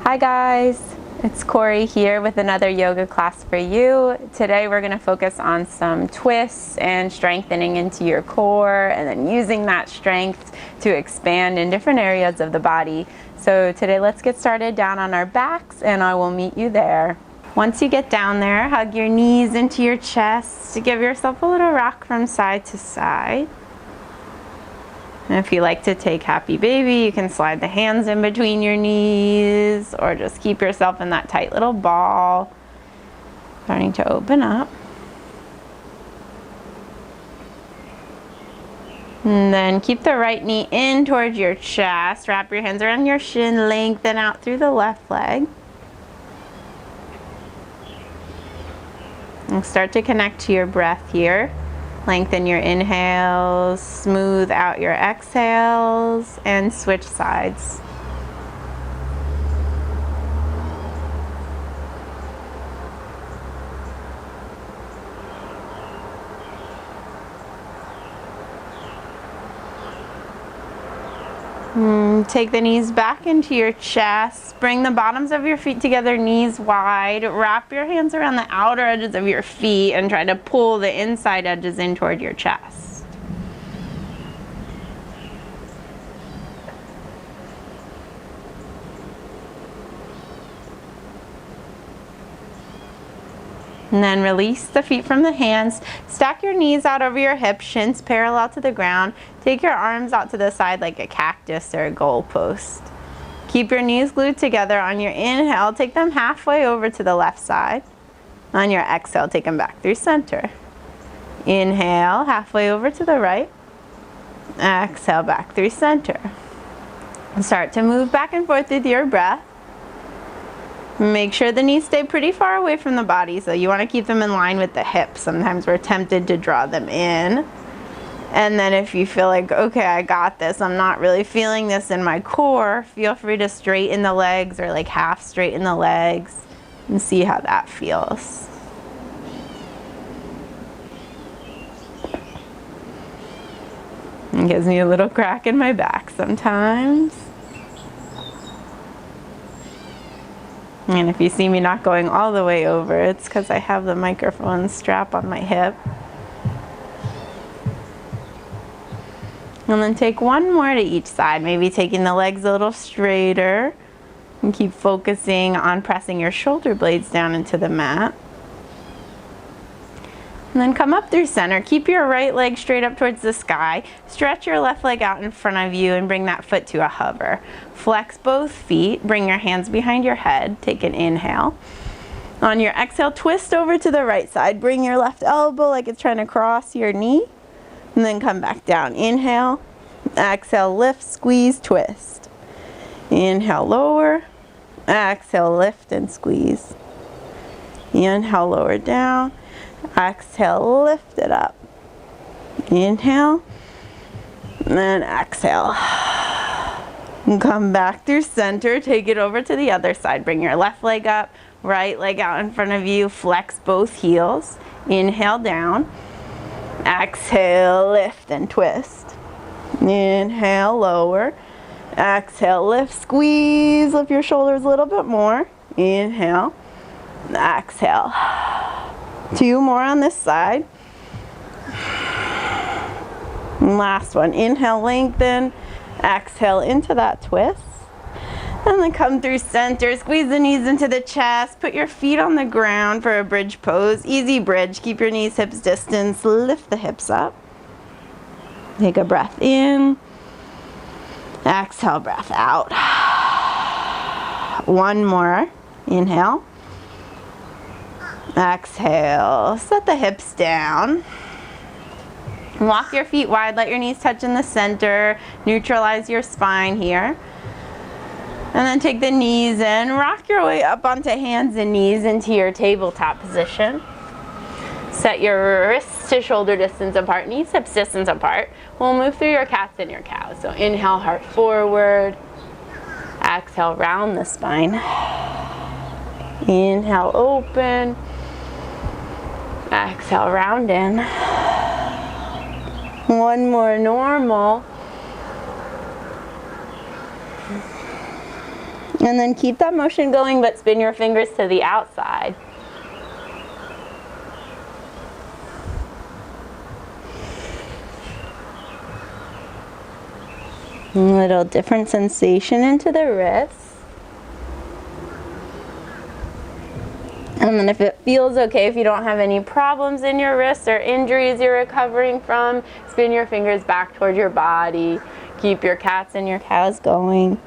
Hi guys, it's Cori here with another yoga class for you. Today we're going to focus on some twists and strengthening into your core and then using that strength to expand in different areas of the body. So today let's get started down on our backs and I will meet you there. Once you get down there, hug your knees into your chest to give yourself a little rock from side to side. And if you like to take happy baby, you can slide the hands in between your knees or just keep yourself in that tight little ball. Starting to open up. And then keep the right knee in towards your chest. Wrap your hands around your shin, lengthen out through the left leg. And start to connect to your breath here. Lengthen your inhales, smooth out your exhales, and switch sides. Take the knees back into your chest. Bring the bottoms of your feet together, knees wide. Wrap your hands around the outer edges of your feet and try to pull the inside edges in toward your chest. And then release the feet from the hands. Stack your knees out over your hips, shins parallel to the ground. Take your arms out to the side like a cactus or a goalpost. Keep your knees glued together. On your inhale, take them halfway over to the left side. On your exhale, take them back through center. Inhale, halfway over to the right. Exhale, back through center. And start to move back and forth with your breath. Make sure the knees stay pretty far away from the body, so you want to keep them in line with the hips. Sometimes we're tempted to draw them in. And then if you feel like, okay, I got this, I'm not really feeling this in my core, feel free to straighten the legs or like half straighten the legs and see how that feels. It gives me a little crack in my back sometimes. And if you see me not going all the way over, it's because I have the microphone strap on my hip. And then take one more to each side, maybe taking the legs a little straighter. And keep focusing on pressing your shoulder blades down into the mat. And then come up through center. Keep your right leg straight up towards the sky. Stretch your left leg out in front of you and bring that foot to a hover. Flex both feet. Bring your hands behind your head. Take an inhale. On your exhale, twist over to the right side. Bring your left elbow like it's trying to cross your knee. And then come back down. Inhale. Exhale, lift, squeeze, twist. Inhale, lower. Exhale, lift and squeeze. Inhale, lower down. Exhale, lift it up. Inhale. And then exhale. And come back through center. Take it over to the other side. Bring your left leg up. Right leg out in front of you. Flex both heels. Inhale down. Exhale, lift and twist. Inhale, lower. Exhale, lift, squeeze. Lift your shoulders a little bit more. Inhale. Exhale. Two more on this side. And last one. Inhale, lengthen. Exhale into that twist. And then come through center. Squeeze the knees into the chest. Put your feet on the ground for a bridge pose. Easy bridge. Keep your knees, hips distance. Lift the hips up. Take a breath in. Exhale, breath out. One more. Inhale. Exhale. Set the hips down. Walk your feet wide. Let your knees touch in the center. Neutralize your spine here. And then take the knees in. Rock your way up onto hands and knees into your tabletop position. Set your wrists to shoulder distance apart, knees hips distance apart. We'll move through your cats and your cows. So inhale, heart forward. Exhale, round the spine. Inhale, open. Exhale, round in. One more normal. And then keep that motion going, but spin your fingers to the outside. A little different sensation into the wrists. And then if it feels okay, if you don't have any problems in your wrists or injuries you're recovering from, spin your fingers back toward your body. Keep your cats and your cows going.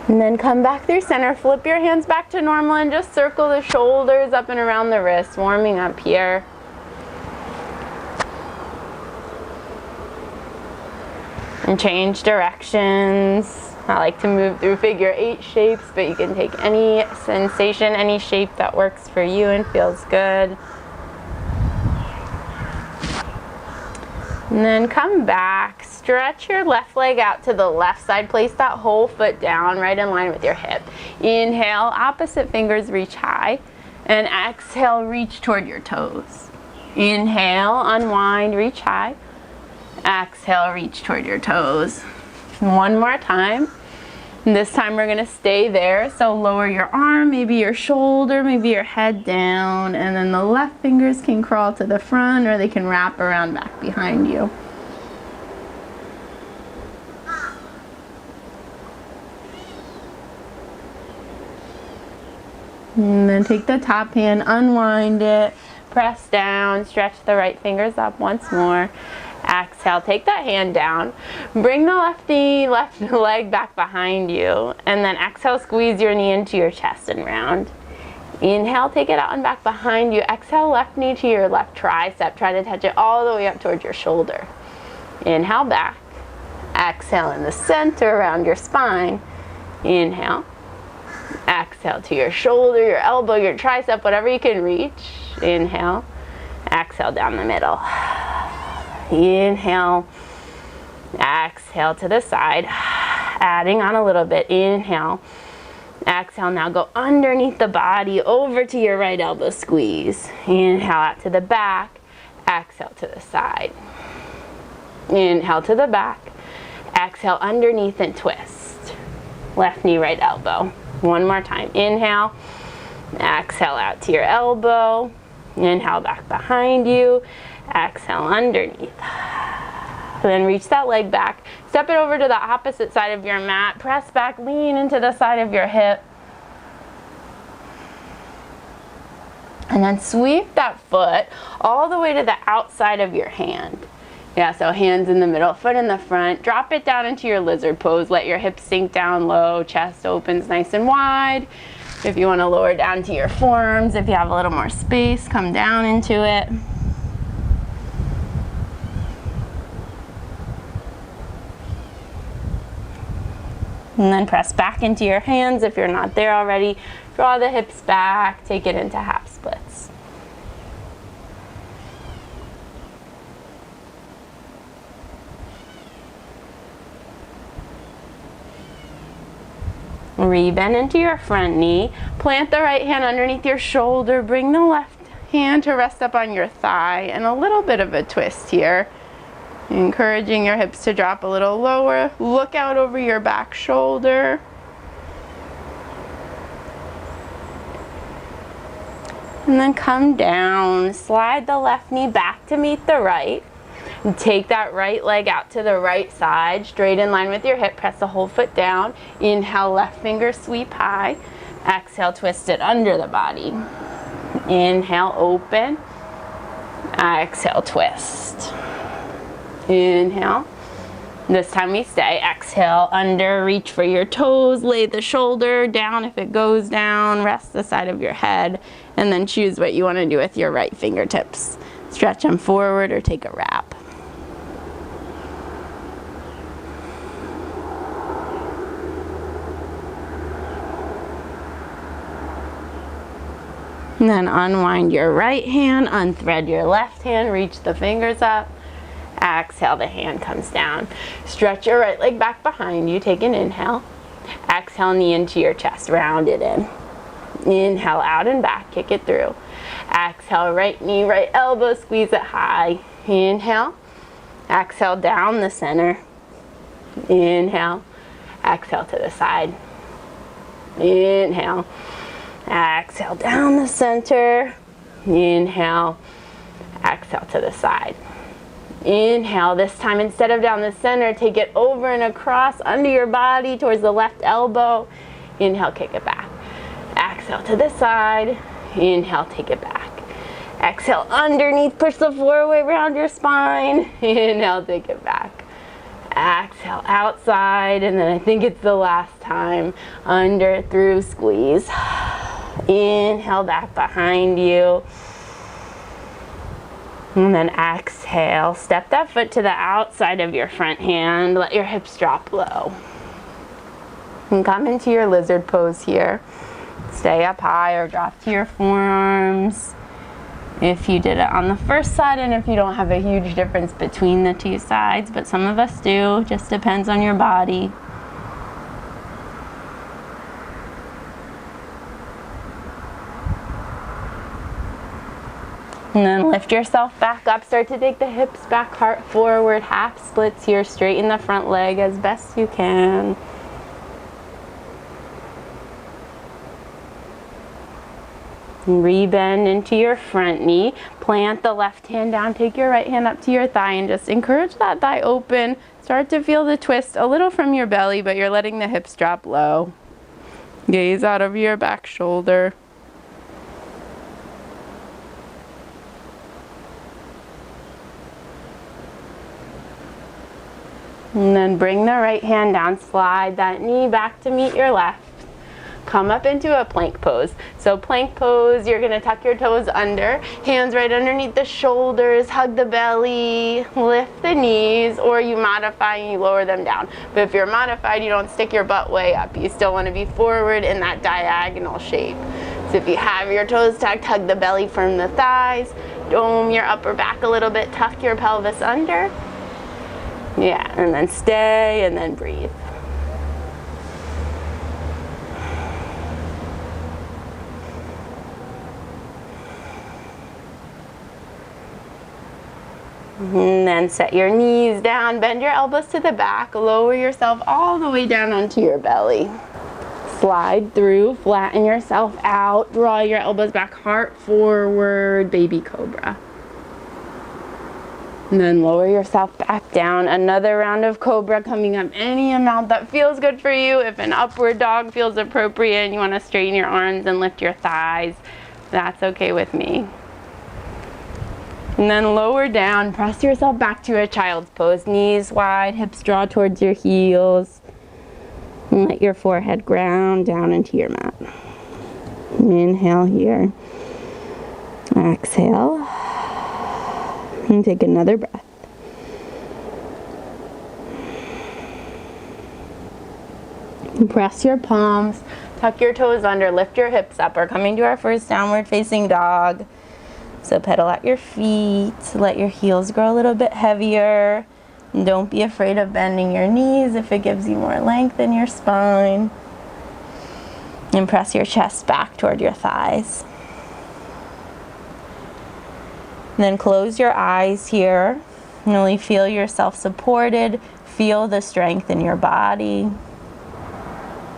And then come back through center, flip your hands back to normal and just circle the shoulders up and around the wrists, warming up here. And change directions. I like to move through figure 8 shapes, but you can take any sensation, any shape that works for you and feels good. And then come back, stretch your left leg out to the left side, place that whole foot down right in line with your hip. Inhale, opposite fingers reach high, and exhale, reach toward your toes. Inhale, unwind, reach high. Exhale, reach toward your toes. One more time. And this time we're gonna stay there. So lower your arm, maybe your shoulder, maybe your head down, and then the left fingers can crawl to the front or they can wrap around back behind you. And then take the top hand, unwind it, press down, stretch the right fingers up once more. Exhale, take that hand down, bring the left leg back behind you, and then exhale, squeeze your knee into your chest and round. Inhale, take it out and back behind you. Exhale, left knee to your left tricep. Try to touch it all the way up towards your shoulder. Inhale, back. Exhale in the center around your spine. Inhale. Exhale to your shoulder, your elbow, your tricep, whatever you can reach. Inhale. Exhale down the middle. Inhale, exhale to the side, adding on a little bit. Inhale, exhale, now go underneath the body, over to your right elbow, squeeze. Inhale out to the back, exhale to the side. Inhale to the back, exhale underneath and twist. Left knee, right elbow. One more time. Inhale, exhale out to your elbow. Inhale back behind you. Exhale underneath. Then reach that leg back. Step it over to the opposite side of your mat. Press back, lean into the side of your hip. And then sweep that foot all the way to the outside of your hand. Yeah, so hands in the middle, foot in the front. Drop it down into your lizard pose. Let your hips sink down low, chest opens nice and wide. If you want to lower down to your forearms, if you have a little more space, come down into it. And then press back into your hands if you're not there already. Draw the hips back, take it into half splits. Rebend into your front knee. Plant the right hand underneath your shoulder. Bring the left hand to rest up on your thigh, and a little bit of a twist here. Encouraging your hips to drop a little lower. Look out over your back shoulder. And then come down. Slide the left knee back to meet the right. And take that right leg out to the right side, straight in line with your hip. Press the whole foot down. Inhale, left finger sweep high. Exhale, twist it under the body. Inhale, open. Exhale, twist. Inhale. This time we stay. Exhale, under, reach for your toes, lay the shoulder down if it goes down, rest the side of your head, and then choose what you want to do with your right fingertips. Stretch them forward or take a wrap. And then unwind your right hand, unthread your left hand, reach the fingers up. Exhale, the hand comes down. Stretch your right leg back behind you. Take an inhale. Exhale, knee into your chest. Round it in. Inhale, out and back. Kick it through. Exhale, right knee, right elbow, squeeze it high. Inhale. Exhale, down the center. Inhale. Exhale to the side. Inhale. Exhale, down the center. Inhale. Exhale to the side. Inhale. This time, instead of down the center, take it over and across under your body towards the left elbow. Inhale, kick it back. Exhale to the side. Inhale, take it back. Exhale, underneath, push the floor away around your spine. Inhale, take it back. Exhale, outside, and then I think it's the last time. Under, through, squeeze. Inhale, back behind you. And then exhale, step that foot to the outside of your front hand. Let your hips drop low. And come into your lizard pose here. Stay up high or drop to your forearms. If you did it on the first side, and if you don't have a huge difference between the two sides, but some of us do, just depends on your body. And then lift yourself back up, start to take the hips back, heart forward, half splits here, straighten the front leg as best you can. Rebend into your front knee, plant the left hand down, take your right hand up to your thigh and just encourage that thigh open. Start to feel the twist a little from your belly, but you're letting the hips drop low. Gaze out over your back shoulder. And then bring the right hand down, slide that knee back to meet your left. Come up into a plank pose. So plank pose, you're gonna tuck your toes under, hands right underneath the shoulders, hug the belly, lift the knees, or you modify and you lower them down. But if you're modified, you don't stick your butt way up. You still wanna be forward in that diagonal shape. So if you have your toes tucked, hug the belly from the thighs, dome your upper back a little bit, tuck your pelvis under. Yeah, and then stay and then breathe. And then set your knees down, bend your elbows to the back, lower yourself all the way down onto your belly. Slide through, flatten yourself out, draw your elbows back, heart forward, baby cobra. And then lower yourself back down. Another round of cobra coming up any amount that feels good for you. If an upward dog feels appropriate and you want to straighten your arms and lift your thighs, that's okay with me. And then lower down, press yourself back to a child's pose. Knees wide, hips draw towards your heels. And let your forehead ground down into your mat. Inhale here. Exhale. And take another breath. And press your palms, tuck your toes under, lift your hips up. We're coming to our first downward facing dog. So pedal at your feet, let your heels grow a little bit heavier. And don't be afraid of bending your knees if it gives you more length in your spine. And press your chest back toward your thighs. And then close your eyes here. And really feel yourself supported. Feel the strength in your body.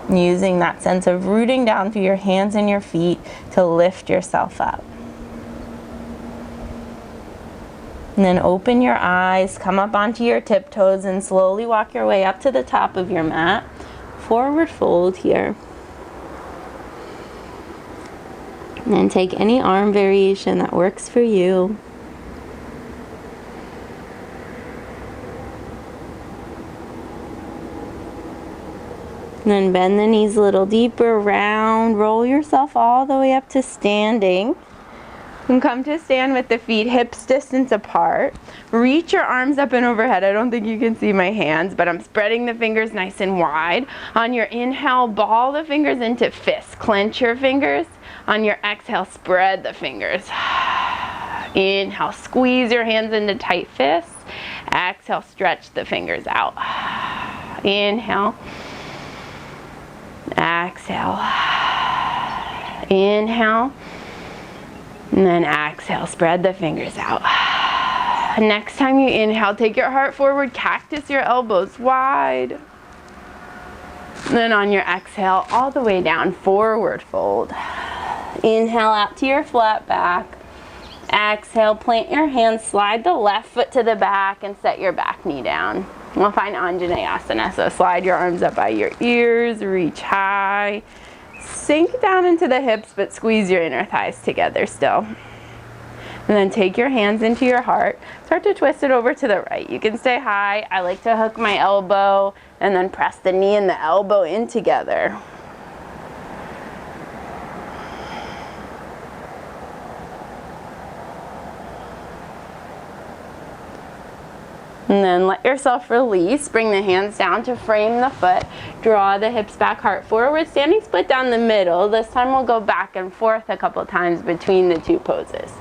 Using that sense of rooting down through your hands and your feet to lift yourself up. And then open your eyes, come up onto your tiptoes and slowly walk your way up to the top of your mat. Forward fold here. And then take any arm variation that works for you. And then bend the knees a little deeper, round, roll yourself all the way up to standing. And come to stand with the feet hips distance apart. Reach your arms up and overhead. I don't think you can see my hands, but I'm spreading the fingers nice and wide. On your inhale, ball the fingers into fists. Clench your fingers. On your exhale, spread the fingers. Inhale, squeeze your hands into tight fists. Exhale, stretch the fingers out. Inhale. Exhale. Inhale. And then exhale, spread the fingers out. Next time you inhale, take your heart forward, cactus your elbows wide. And then on your exhale, all the way down, forward fold. Inhale out to your flat back. Exhale, plant your hands, slide the left foot to the back and set your back knee down. We'll find Anjaneyasana, so slide your arms up by your ears, reach high. Sink down into the hips, but squeeze your inner thighs together still. And then take your hands into your heart. Start to twist it over to the right. You can stay high. I like to hook my elbow and then press the knee and the elbow in together. And then let yourself release. Bring the hands down to frame the foot. Draw the hips back, heart forward. Standing split down the middle. This time we'll go back and forth a couple times between the two poses.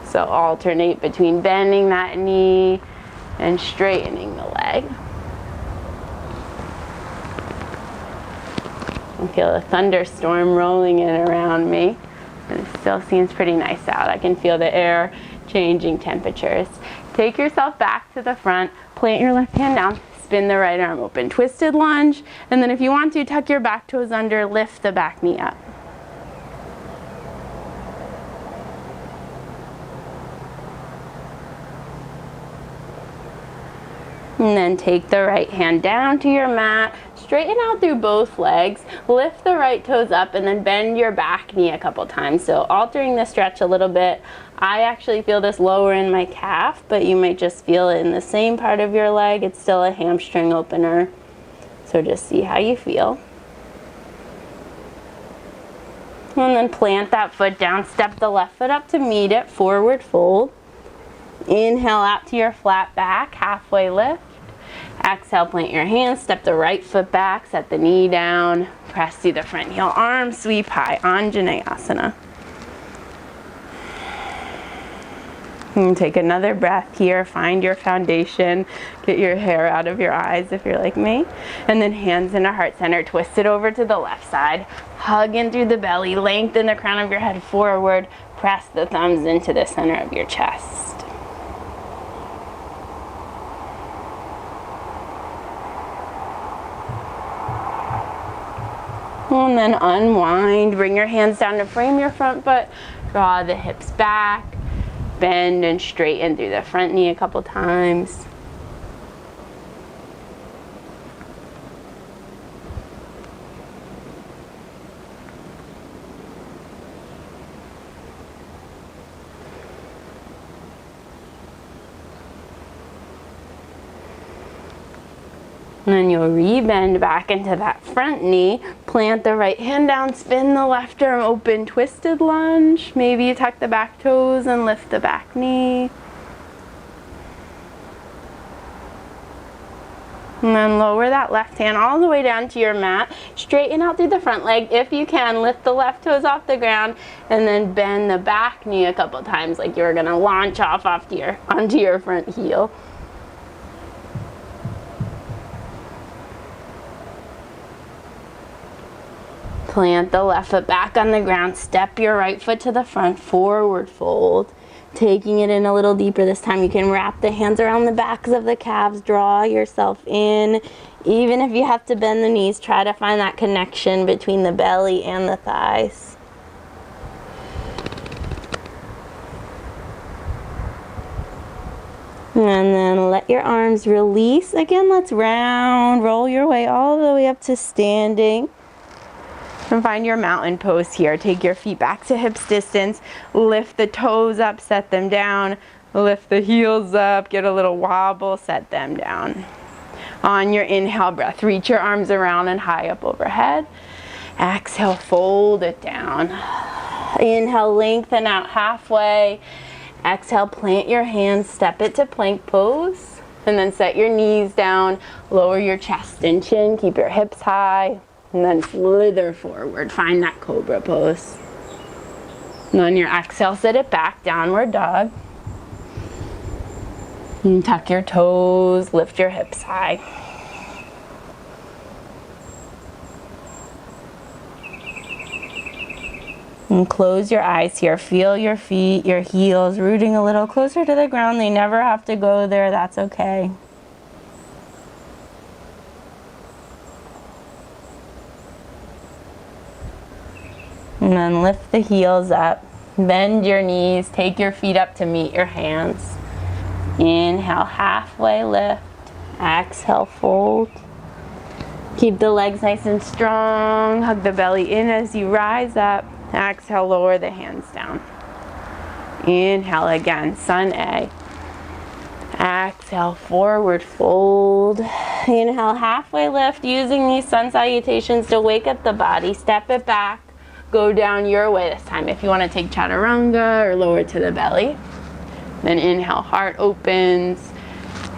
So alternate between bending that knee and straightening the leg. I feel a thunderstorm rolling in around me. And it still seems pretty nice out. I can feel the air changing temperatures. Take yourself back to the front, plant your left hand down, spin the right arm open, twisted lunge, and then if you want to, tuck your back toes under, lift the back knee up. And then take the right hand down to your mat, straighten out through both legs, lift the right toes up, and then bend your back knee a couple times. So altering the stretch a little bit. I actually feel this lower in my calf, but you might just feel it in the same part of your leg. It's still a hamstring opener. So just see how you feel. And then plant that foot down, step the left foot up to meet it, forward fold. Inhale out to your flat back, halfway lift. Exhale, plant your hands, step the right foot back, set the knee down, press through the front heel, arms sweep high, Anjaneyasana. And take another breath here, find your foundation, get your hair out of your eyes if you're like me. And then hands into heart center, twist it over to the left side, hug in through the belly, lengthen the crown of your head forward, press the thumbs into the center of your chest. And then unwind, bring your hands down to frame your front foot, draw the hips back, bend and straighten through the front knee a couple times. And then you'll re-bend back into that front knee, plant the right hand down, spin the left arm open, twisted lunge. Maybe you tuck the back toes and lift the back knee. And then lower that left hand all the way down to your mat. Straighten out through the front leg. If you can, lift the left toes off the ground and then bend the back knee a couple times like you're gonna launch off onto your front heel. Plant the left foot back on the ground, step your right foot to the front, forward fold. Taking it in a little deeper this time, you can wrap the hands around the backs of the calves, draw yourself in. Even if you have to bend the knees, try to find that connection between the belly and the thighs. And then let your arms release. Again, let's roll your way all the way up to standing. And find your mountain pose here. Take your feet back to hips distance. Lift the toes up, set them down. Lift the heels up, get a little wobble, set them down. On your inhale breath, reach your arms around and high up overhead. Exhale, fold it down. Inhale, lengthen out halfway. Exhale, plant your hands, step it to plank pose. And then set your knees down, lower your chest and chin, keep your hips high. And then slither forward, find that cobra pose. And on your exhale, sit it back, downward dog. And tuck your toes, lift your hips high. And close your eyes here. Feel your feet, your heels rooting a little closer to the ground. They never have to go there. That's okay. And then lift the heels up. Bend your knees. Take your feet up to meet your hands. Inhale, halfway lift. Exhale, fold. Keep the legs nice and strong. Hug the belly in as you rise up. Exhale, lower the hands down. Inhale again, sun A. Exhale, forward fold. Inhale, halfway lift, using these sun salutations to wake up the body. Step it back. Go down your way this time. If you want to take chaturanga or lower to the belly. Then inhale, heart opens.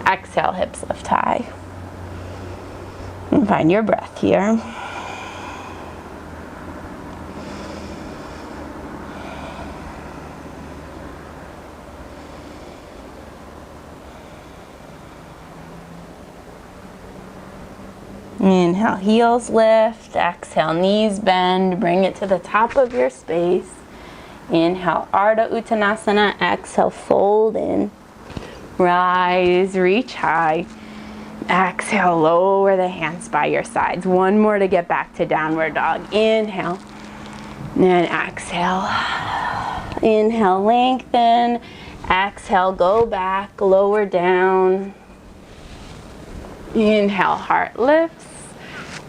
Exhale, hips lift high. And find your breath here. Inhale, heels lift. Exhale, knees bend. Bring it to the top of your space. Inhale, Ardha Uttanasana. Exhale, fold in. Rise, reach high. Exhale, lower the hands by your sides. One more to get back to downward dog. Inhale. And exhale. Inhale, lengthen. Exhale, go back, lower down. Inhale, heart lifts.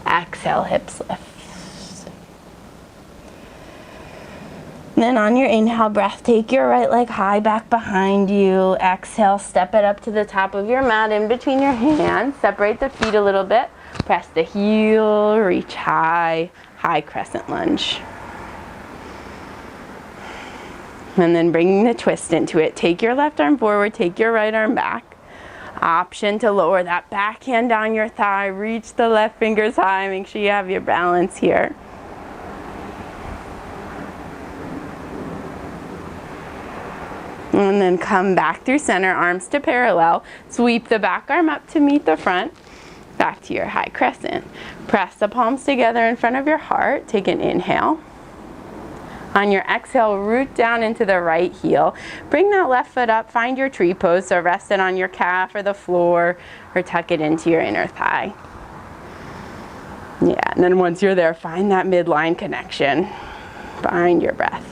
Exhale, hips lift. Then on your inhale breath, take your right leg high back behind you. Exhale, step it up to the top of your mat in between your hands. Separate the feet a little bit. Press the heel, reach high, high crescent lunge. And then bringing the twist into it. Take your left arm forward, take your right arm back. Option to lower that back hand down your thigh. Reach the left fingers high. Make sure you have your balance here. And then come back through center, arms to parallel. Sweep the back arm up to meet the front. Back to your high crescent. Press the palms together in front of your heart. Take an inhale. On your exhale, root down into the right heel. Bring that left foot up, find your tree pose, so rest it on your calf or the floor, or tuck it into your inner thigh. Yeah, and then once you're there, find that midline connection. Find your breath.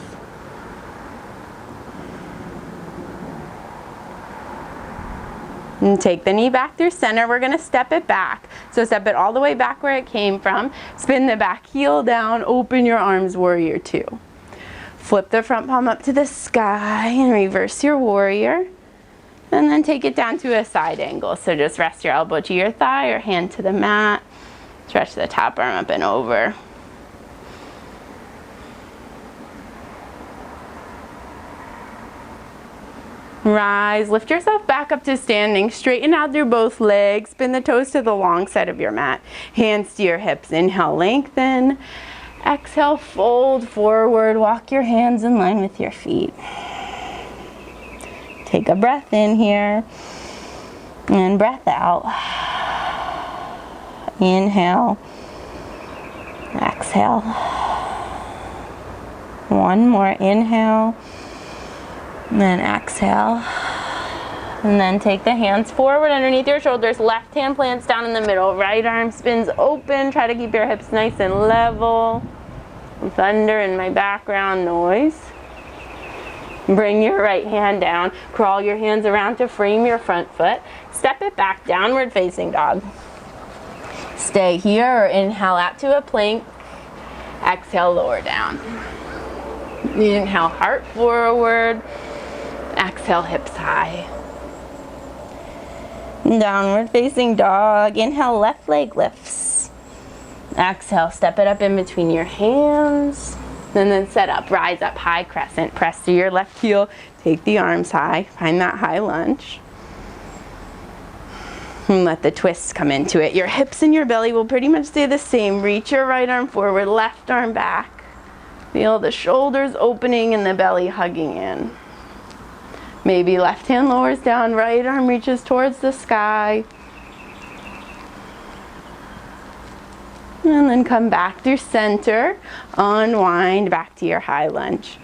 And take the knee back through center. We're gonna step it back. So step it all the way back where it came from. Spin the back heel down, open your arms, warrior two. Flip the front palm up to the sky and reverse your warrior. And then take it down to a side angle. So just rest your elbow to your thigh or hand to the mat. Stretch the top arm up and over. Rise, lift yourself back up to standing. Straighten out through both legs. Spin the toes to the long side of your mat. Hands to your hips. Inhale, lengthen. Exhale, fold forward. Walk your hands in line with your feet. Take a breath in here. And breath out. Inhale. Exhale. One more. Inhale. And then exhale. And then take the hands forward underneath your shoulders. Left hand plants down in the middle. Right arm spins open. Try to keep your hips nice and level. Thunder in my background noise. Bring your right hand down. Crawl your hands around to frame your front foot. Step it back, downward facing dog. Stay here or inhale out to a plank. Exhale, lower down. Inhale, heart forward. Exhale, hips high. Downward facing dog. Inhale, left leg lifts. Exhale, step it up in between your hands. And then set up, rise up, high crescent. Press to your left heel. Take the arms high. Find that high lunge. And let the twists come into it. Your hips and your belly will pretty much stay the same. Reach your right arm forward, left arm back. Feel the shoulders opening and the belly hugging in. Maybe left hand lowers down, right arm reaches towards the sky. And then come back through center, unwind back to your high lunge.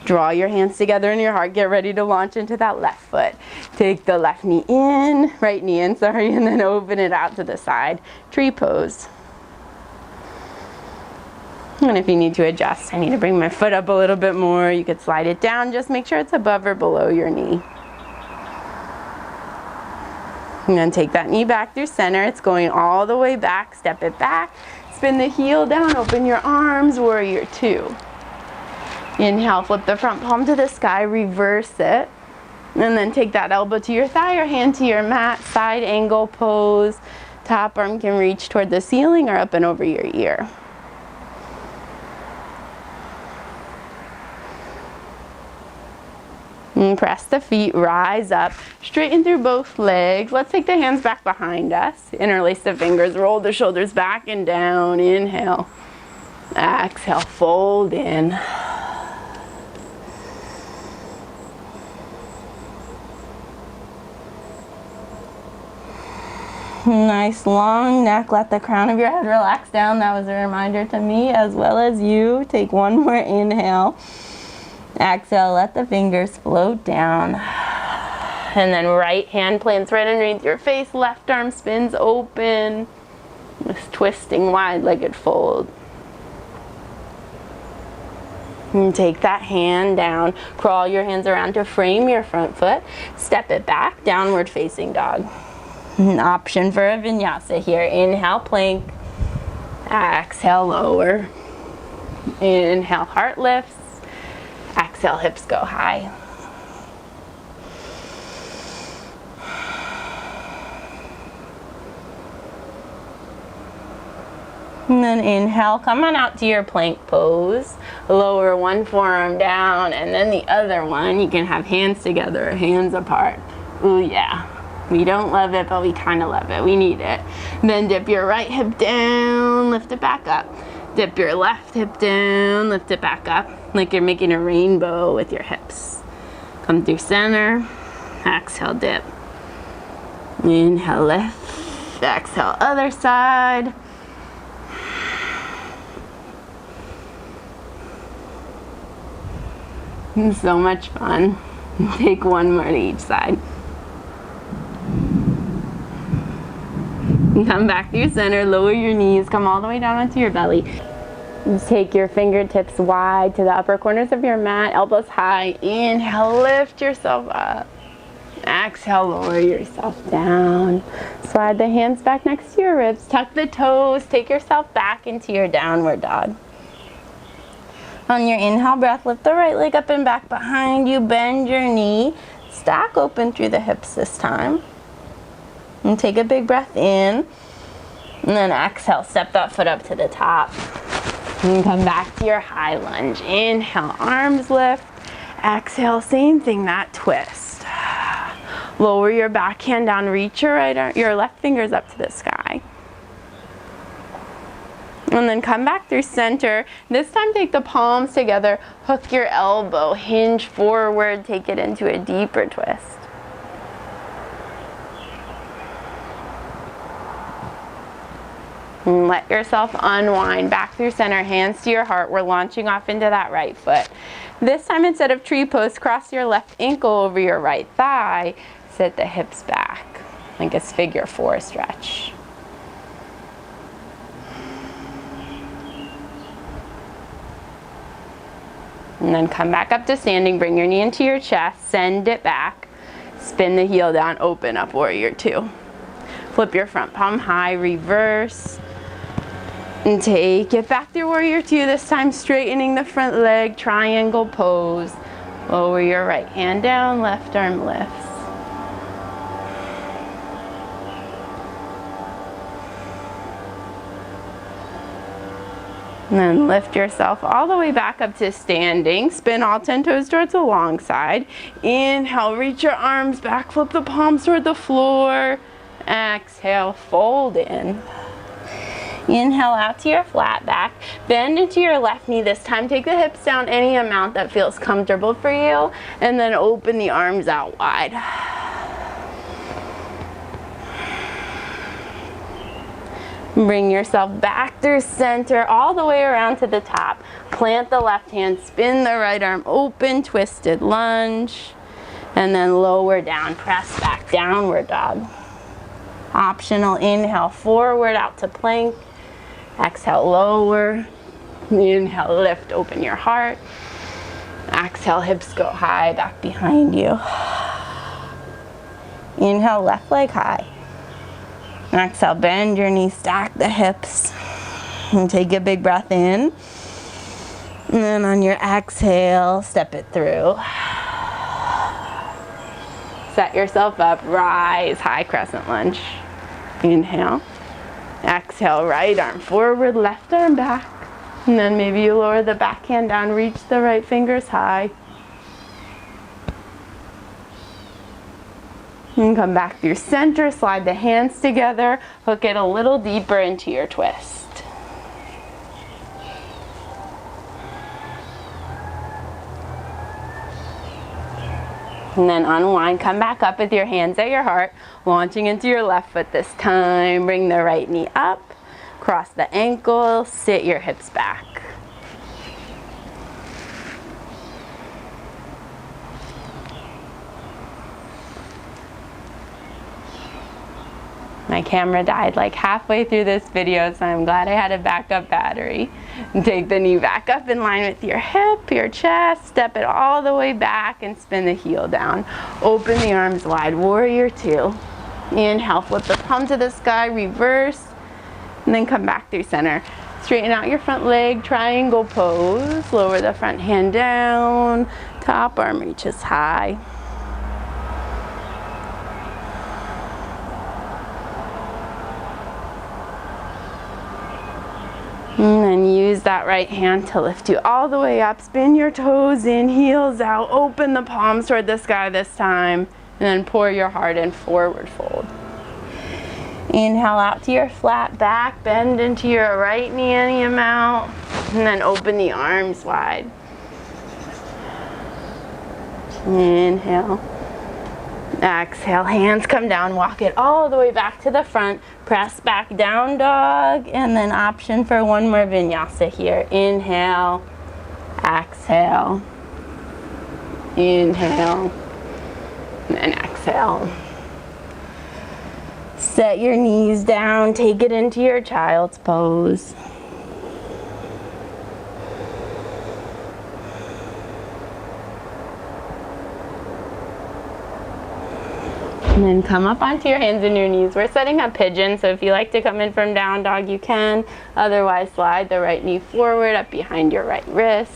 Draw your hands together in your heart, get ready to launch into that left foot. Take the left knee in, right knee in, sorry, and then open it out to the side. Tree pose. And if you need to adjust, I need to bring my foot up a little bit more, you could slide it down, just make sure it's above or below your knee. And then take that knee back through center, it's going all the way back, step it back, spin the heel down, open your arms, warrior two. Inhale, flip the front palm to the sky, reverse it. And then take that elbow to your thigh or hand to your mat, side angle pose. Top arm can reach toward the ceiling or up and over your ear. And press the feet, rise up, straighten through both legs. Let's take the hands back behind us. Interlace the fingers, roll the shoulders back and down. Inhale. Exhale, fold in. Nice long neck, let the crown of your head relax down. That was a reminder to me as well as you. Take one more inhale. Exhale, let the fingers float down. And then right hand plants right underneath your face, left arm spins open. Just twisting wide-legged fold. And take that hand down, crawl your hands around to frame your front foot, step it back, downward facing dog. An option for a vinyasa here. Inhale, plank. Exhale, lower. Inhale, heart lifts. Exhale, hips go high. And then inhale, come on out to your plank pose. Lower one forearm down and then the other one. You can have hands together or hands apart. Ooh yeah. We don't love it, but we kind of love it. We need it. Then dip your right hip down, lift it back up. Dip your left hip down, lift it back up. Like you're making a rainbow with your hips. Come through center. Exhale, dip. Inhale, lift. Exhale, other side. So much fun. Take one more to each side. Come back through center, lower your knees, come all the way down onto your belly. Take your fingertips wide to the upper corners of your mat, elbows high. Inhale, lift yourself up. Exhale, lower yourself down. Slide the hands back next to your ribs, tuck the toes, take yourself back into your downward dog. On your inhale breath, lift the right leg up and back behind you, bend your knee, stack open through the hips this time. And take a big breath in, and then exhale, step that foot up to the top. And come back to your high lunge. Inhale, arms lift. Exhale, same thing, that twist. Lower your backhand down, reach your your left fingers up to the sky. And then come back through center. This time take the palms together, hook your elbow, hinge forward, take it into a deeper twist. And let yourself unwind back through center, hands to your heart. We're launching off into that right foot. This time, instead of tree pose, cross your left ankle over your right thigh. Sit the hips back, like a figure four stretch. And then come back up to standing, bring your knee into your chest, send it back, spin the heel down, open up, warrior two. Flip your front palm high, reverse, and take it back through warrior two, this time straightening the front leg, triangle pose. Lower your right hand down, left arm lifts. And then lift yourself all the way back up to standing. Spin all 10 toes towards the long side. Inhale, reach your arms back, flip the palms toward the floor. Exhale, fold in. Inhale out to your flat back. Bend into your left knee this time. Take the hips down any amount that feels comfortable for you. And then open the arms out wide. Bring yourself back through center, all the way around to the top. Plant the left hand, spin the right arm open, twisted lunge, and then lower down, press back, downward dog. Optional, inhale, forward out to plank. Exhale, lower. Inhale, lift, open your heart. Exhale, hips go high, back behind you. Inhale, left leg high. Exhale, bend your knees, stack the hips. And take a big breath in. And then on your exhale, step it through. Set yourself up, rise, high crescent lunge. Inhale. Exhale, right arm forward, left arm back. And then maybe you lower the back hand down, reach the right fingers high. And come back through center, slide the hands together, hook it a little deeper into your twist. And then unwind, come back up with your hands at your heart, launching into your left foot this time. Bring the right knee up, cross the ankle, sit your hips back. My camera died like halfway through this video, so I'm glad I had a backup battery. And take the knee back up in line with your hip, your chest, step it all the way back and spin the heel down. Open the arms wide, warrior two. Inhale, flip the palm to the sky, reverse, and then come back through center. Straighten out your front leg, triangle pose. Lower the front hand down, top arm reaches high. And then use that right hand to lift you all the way up. Spin your toes in, heels out. Open the palms toward the sky this time. And then pour your heart in, forward fold. Inhale out to your flat back. Bend into your right knee any amount. And then open the arms wide. Inhale. Exhale, hands come down, walk it all the way back to the front. Press back, down dog, and then option for one more vinyasa here. Inhale, exhale, inhale, and then exhale. Set your knees down, take it into your child's pose. And then come up onto your hands and your knees. We're setting up pigeon, so if you like to come in from down dog, you can. Otherwise, slide the right knee forward, up behind your right wrist.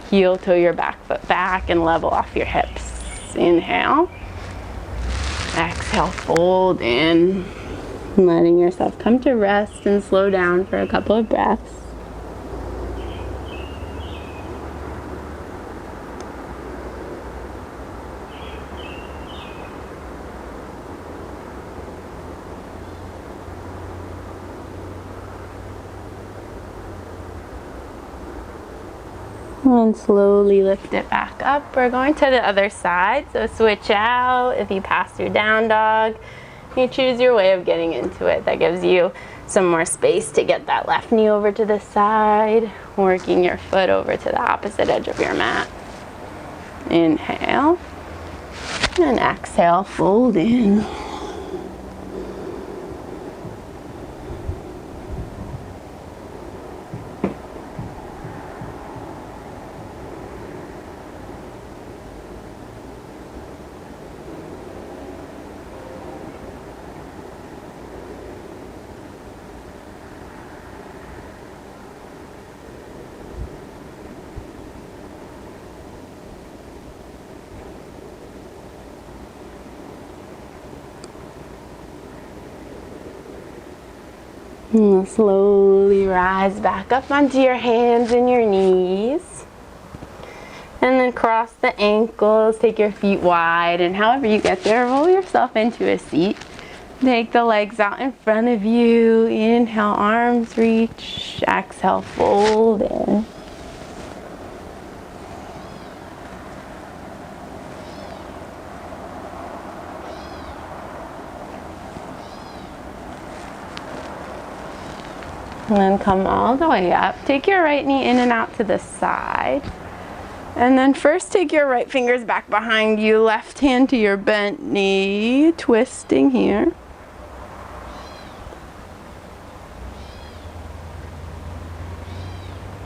Heel toe your back foot back and level off your hips. Inhale. Exhale, fold in. Letting yourself come to rest and slow down for a couple of breaths. And slowly lift it back up. We're going to the other side, so switch out. If you pass through down dog, you choose your way of getting into it. That gives you some more space to get that left knee over to the side, working your foot over to the opposite edge of your mat. Inhale, and exhale, fold in. And slowly rise back up onto your hands and your knees. And then cross the ankles, take your feet wide, and however you get there, roll yourself into a seat. Take the legs out in front of you. Inhale, arms reach. Exhale, fold in. And then come all the way up. Take your right knee in and out to the side. And then first take your right fingers back behind you, left hand to your bent knee, twisting here.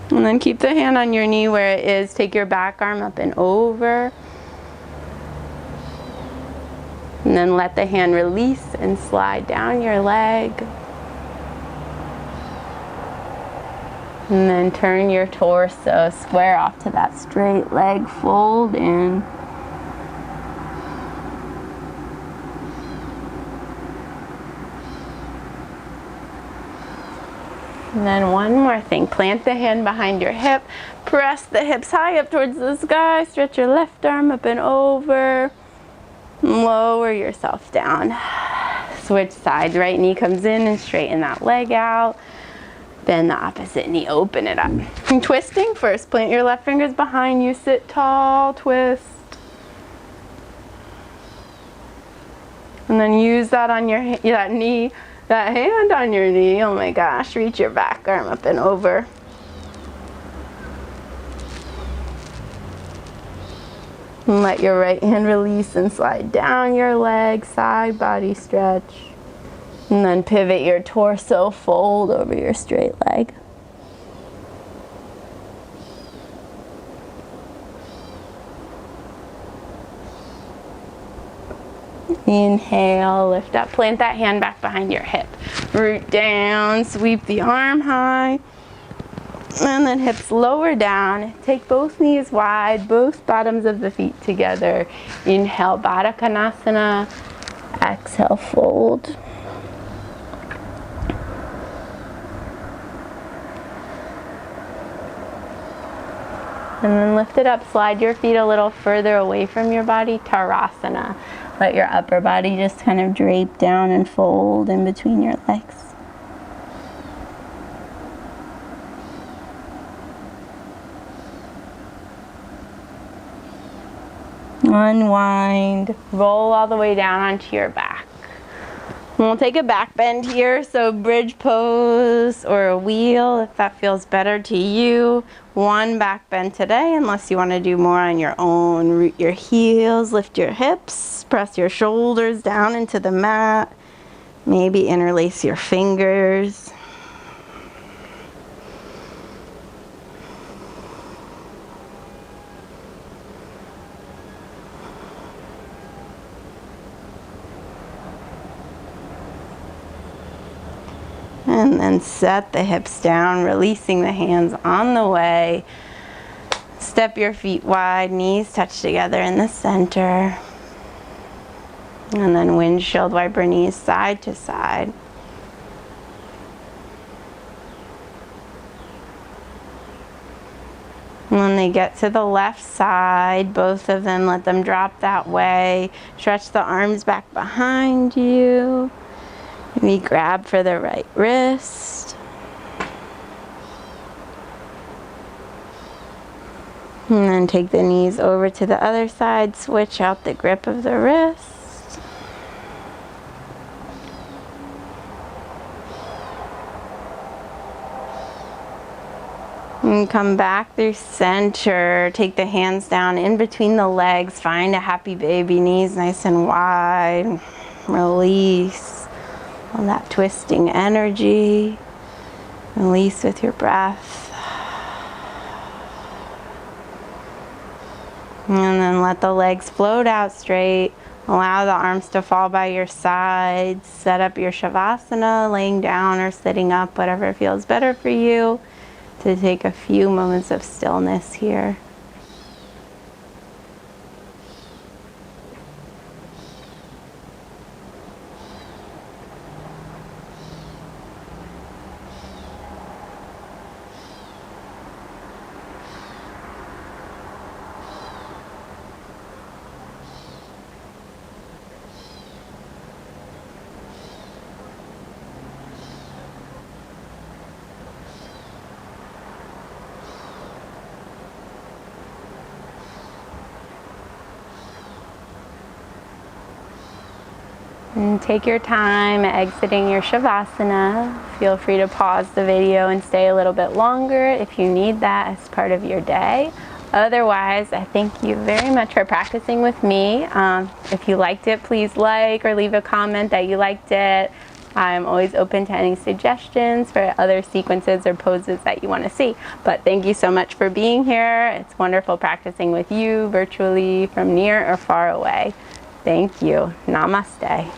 And then keep the hand on your knee where it is. Take your back arm up and over. And then let the hand release and slide down your leg. And then turn your torso square off to that straight leg, fold in. And then one more thing, plant the hand behind your hip, press the hips high up towards the sky, stretch your left arm up and over, lower yourself down. Switch sides, right knee comes in and straighten that leg out. Bend the opposite knee, open it up. And twisting first, plant your left fingers behind you, sit tall, twist. And then use that on your that hand on your knee, oh my gosh, reach your back arm up and over. And let your right hand release and slide down your leg, side body stretch. And then pivot your torso, fold over your straight leg. Inhale, lift up, plant that hand back behind your hip. Root down, sweep the arm high. And then hips lower down. Take both knees wide, both bottoms of the feet together. Inhale, Baddha Konasana. Exhale, fold. And then lift it up, slide your feet a little further away from your body, Tarasana. Let your upper body just kind of drape down and fold in between your legs. Unwind, roll all the way down onto your back. And we'll take a back bend here, so bridge pose or a wheel if that feels better to you. One back bend today, unless you want to do more on your own. Root your heels, lift your hips, press your shoulders down into the mat. Maybe interlace your fingers. And then set the hips down, releasing the hands on the way. Step your feet wide, knees touch together in the center. And then windshield wiper knees side to side. And when they get to the left side, both of them, let them drop that way. Stretch the arms back behind you. Maybe grab for the right wrist. And then take the knees over to the other side, switch out the grip of the wrist. And come back through center. Take the hands down in between the legs. Find a happy baby, knees nice and wide. Release all that twisting energy. Release with your breath. And then let the legs float out straight. Allow the arms to fall by your sides. Set up your Savasana, laying down or sitting up, whatever feels better for you, to take a few moments of stillness here. And take your time exiting your Savasana. Feel free to pause the video and stay a little bit longer if you need that as part of your day. Otherwise, I thank you very much for practicing with me. If you liked it, please like or leave a comment that you liked it. I'm always open to any suggestions for other sequences or poses that you want to see. But thank you so much for being here. It's wonderful practicing with you virtually from near or far away. Thank you. Namaste.